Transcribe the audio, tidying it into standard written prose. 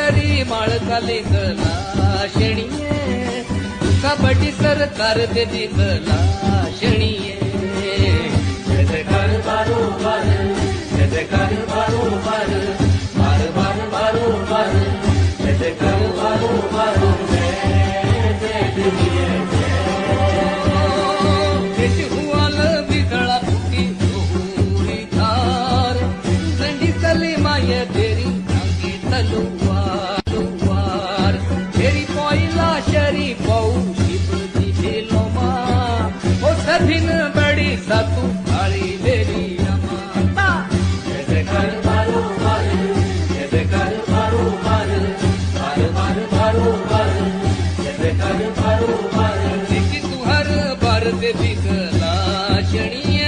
करी माळकाले गला शेणीये कबड्डी सरकार ते दिगला शेणीये कर बारो बार कर बारो बार बार बार बारो बार कर बारो बारो हुआल बिगड़ा फुटी पूरी धार लंडी चली माय तेरी रंगी तलवार तेरी कोयला शरी पाऊ शिवजी भेलो माँ ओ सभिन बड़ी सतु काली बेरी अमा ऐसे कर बारो बार ऐसे कर बारो बार बार बार बारो बार ऐसे कर बारो बार देखी तू हर बार ते बिगला शनिये